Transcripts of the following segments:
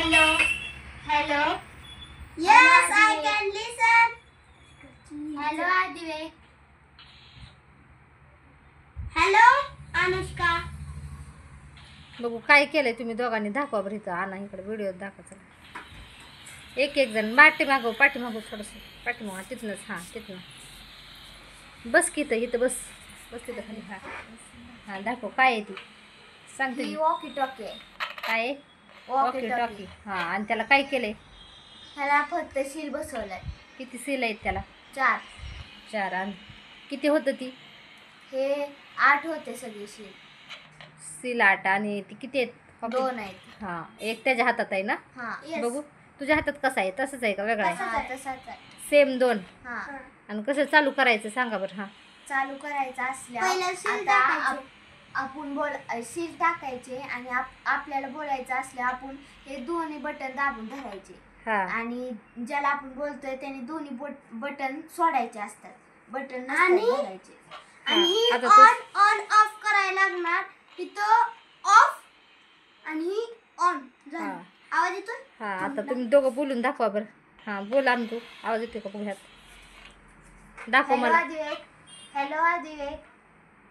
Hello. Hello. Yes, I can listen. Hello, Adivek. Hello, Anushka. बघू काय केलंय तुम्ही दोघांनी, दाखवा बरं इथं. आणा इकडे व्हिडिओ दाखवा. एक एक जण पाठीमागो थोडंसं पाठीमागं तिथनंच. हां तिथनं बस की इथं बस तिथं खाली. हां दाखव काय आहे ती सांगते ही वॉकी टॉकी आहे. काय आहे. Walkie okay talkie. टॉकी. हां आणि त्याला काय केलंय. ह्याला फक्त शील बसवलाय. किती सील आहेत त्याला. 4. 4. आणि किती होतं ती. हे 8 होते सगळे शील. सील 8 आणि ती किती आहेत. 2 आहेत. हां एक त्याच्या हातात आहे ना. हां. बघू तुझ्या हातात कसा आहे, तसंच आहे का वेगळा आहे. हां तसाच आहे. सेम 2. हां. आणि कसं चालू करायचं सांगा बरं. हां चालू करायचं पहिलं शील असल्यावर टाकायचं. आपण शील टाकायचे आणि आपल्याला बोलायचं असल्यावर आपण हे दोन्ही बटन दाबून धरायचे. हां आणि ज्याला आपण बोलतोय त्याने दोन्ही बटन सोडायचे असतात. बटन आणि- धरायचे. आणि आता तू- ऑन ऑफ करायला लागणार. इथं ऑफ आणि ऑन झालं. हां. आवाज येतो. हां आता तुम्ही दोघं बोलून दाखवा बरं. हां बोला ना तू. आवाज येतो का बघूयात. दाखव हॅलो मला. Adivek. Hello Adivek.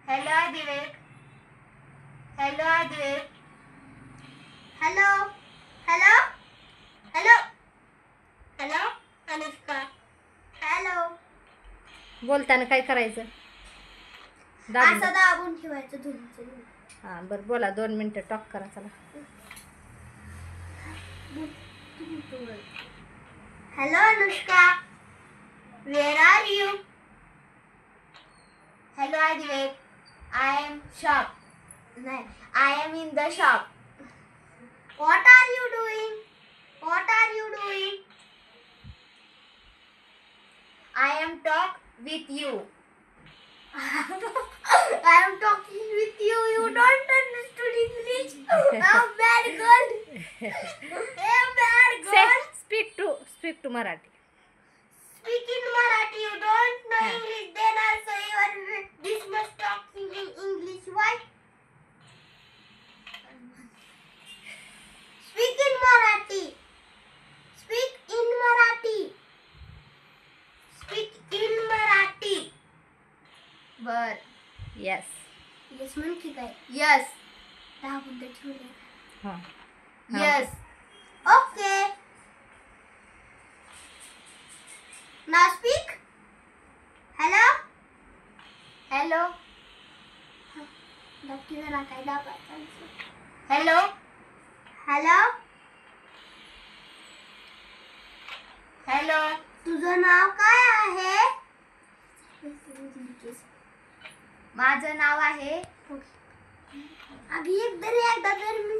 Hello Adivek. Hello Adivek. Hello hello hello hello Anushka. Hello. बोलताना काय करायचं. दाबून असं दाबून ठेवायचं दोन्ही. हां बरं बोला. 2 मिनटं टॉक करा चला. Hello Anushka. Where are you. Hello Adivek. I am shop. नाही, I am in the shop. What are you doing. What are you doing. I am talk with you. I am talking with you. You don't understand English. I'm bad girl. I'm bad girl. Speak to Marathi. Speak in Marathi. You don't know Yeah. English. Then also you are this much talking in English. Why? Speak in Marathi. Speak in Marathi. Speak in Marathi. बर. Yes. Yes, म्हण की काय. Yes. 10 मिनिटं ठेवले. हां yes. Okay. Now speak. Hello. Hello. नक्की जरा काय दाबायचं. हॅलो. हॅलो. हॅलो. तुझं नाव काय आहे. माझं नाव आहे. अगं एकदा रे एकदा तर मी